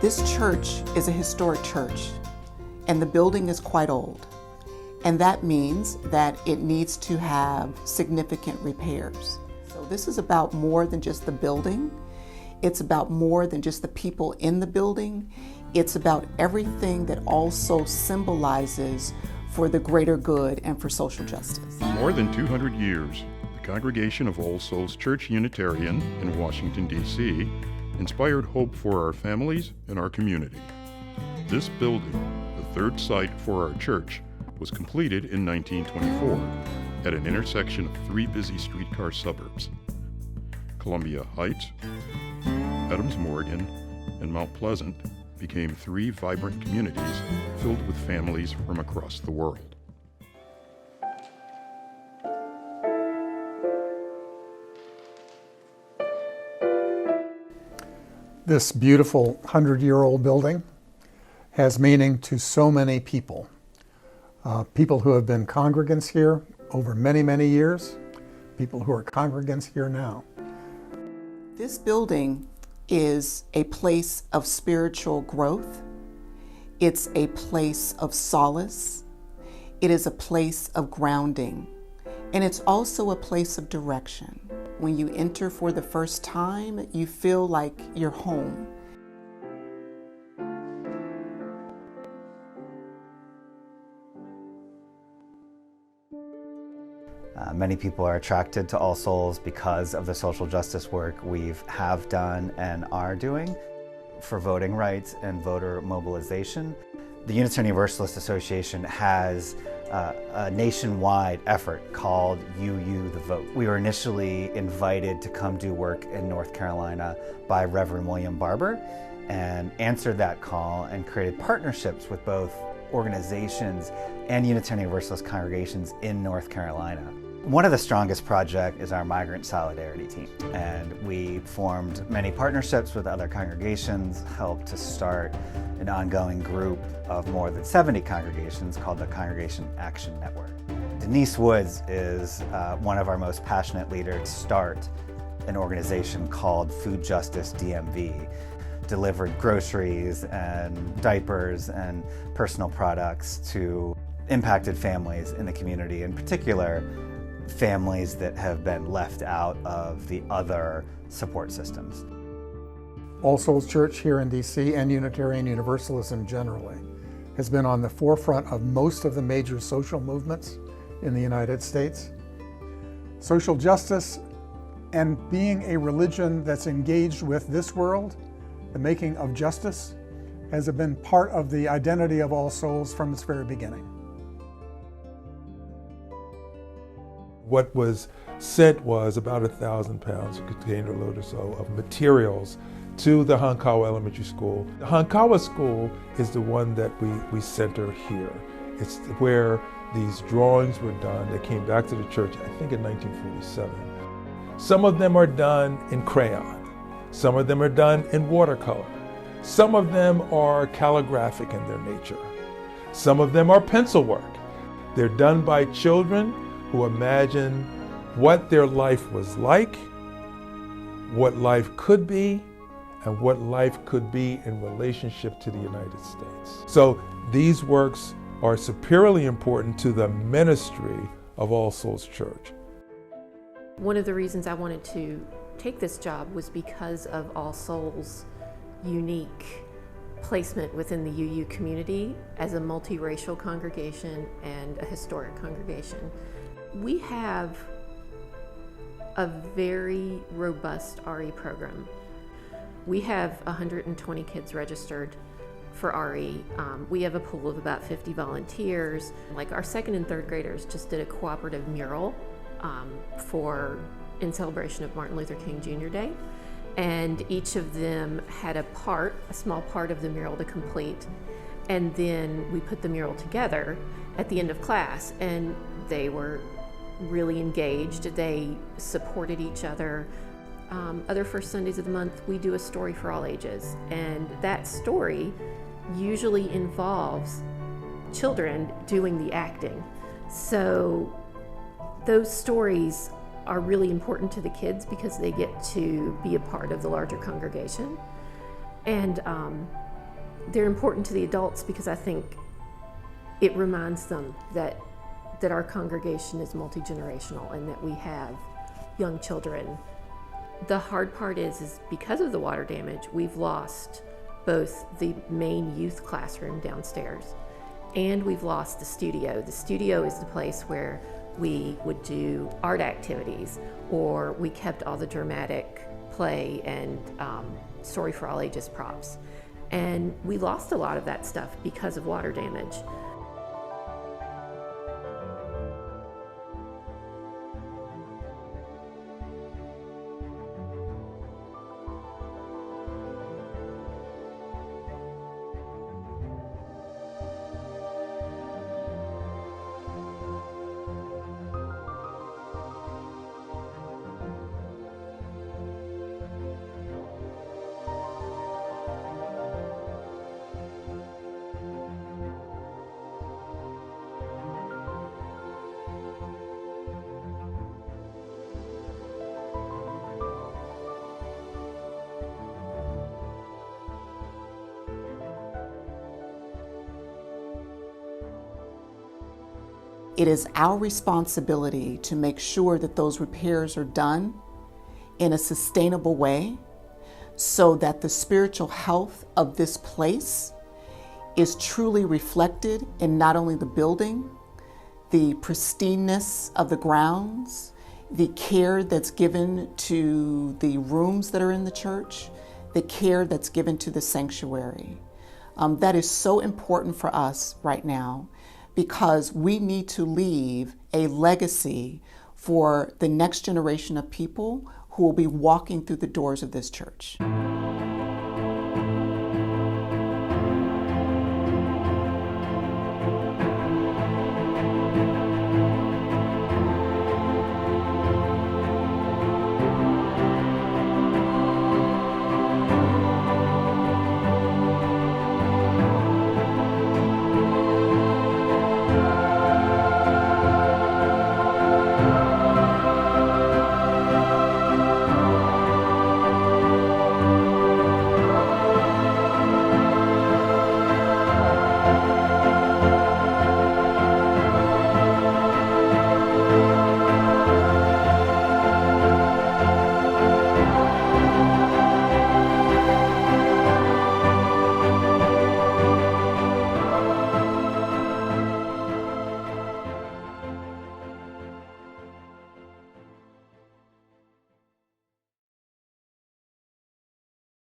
This church is a historic church, and the building is quite old. And that means that it needs to have significant repairs. So this is about more than just the building. It's about more than just the people in the building. It's about everything that also symbolizes for the greater good and for social justice. For more than 200 years, the congregation of All Souls Church Unitarian in Washington, D.C. inspired hope for our families and our community. This building, the third site for our church, was completed in 1924 at an intersection of three busy streetcar suburbs: Columbia Heights, Adams Morgan, and Mount Pleasant became three vibrant communities filled with families from across the world. This beautiful 100-year-old building has meaning to so many people. People who have been congregants here over many, many years, people who are congregants here now. This building is a place of spiritual growth. It's a place of solace. It is a place of grounding. And it's also a place of direction. When you enter for the first time, you feel like you're home. Many people are attracted to All Souls because of the social justice work we have done and are doing for voting rights and voter mobilization. The Unitarian Universalist Association has a nationwide effort called UU the Vote. We were initially invited to come do work in North Carolina by Reverend William Barber and answered that call and created partnerships with both organizations and Unitarian Universalist congregations in North Carolina. One of the strongest projects is our Migrant Solidarity Team, and we formed many partnerships with other congregations, helped to start an ongoing group of more than 70 congregations called the Congregation Action Network. Denise Woods is one of our most passionate leaders. Start an organization called Food Justice DMV, delivered groceries and diapers and personal products to impacted families in the community, in particular families that have been left out of the other support systems. All Souls Church here in DC and Unitarian Universalism generally has been on the forefront of most of the major social movements in the United States. Social justice and being a religion that's engaged with this world, the making of justice, has been part of the identity of All Souls from its very beginning. What was sent was about 1,000 pounds, a container load or so, of materials to the Hankawa Elementary School. The Hankawa School is the one that we center here. It's where these drawings were done. They came back to the church, I think in 1947. Some of them are done in crayon. Some of them are done in watercolor. Some of them are calligraphic in their nature. Some of them are pencil work. They're done by children who imagine what their life was like, what life could be, and what life could be in relationship to the United States. So these works are superiorly important to the ministry of All Souls Church. One of the reasons I wanted to take this job was because of All Souls' unique placement within the UU community as a multiracial congregation and a historic congregation. We have a very robust RE program. We have 120 kids registered for RE. We have a pool of about 50 volunteers. Like our second and third graders just did a cooperative mural in celebration of Martin Luther King Jr. Day. And each of them had a small part of the mural to complete. And then we put the mural together at the end of class, and they were really engaged. They supported each other. Other first Sundays of the month, we do a story for all ages, and that story usually involves children doing the acting. So those stories are really important to the kids because they get to be a part of the larger congregation. And they're important to the adults because I think it reminds them that our congregation is multi-generational and that we have young children. The hard part is because of the water damage, we've lost both the main youth classroom downstairs and we've lost the studio. The studio is the place where we would do art activities, or we kept all the dramatic play and Story for All Ages props. And we lost a lot of that stuff because of water damage. It is our responsibility to make sure that those repairs are done in a sustainable way so that the spiritual health of this place is truly reflected in not only the building, the pristineness of the grounds, the care that's given to the rooms that are in the church, the care that's given to the sanctuary. That is so important for us right now, because we need to leave a legacy for the next generation of people who will be walking through the doors of this church.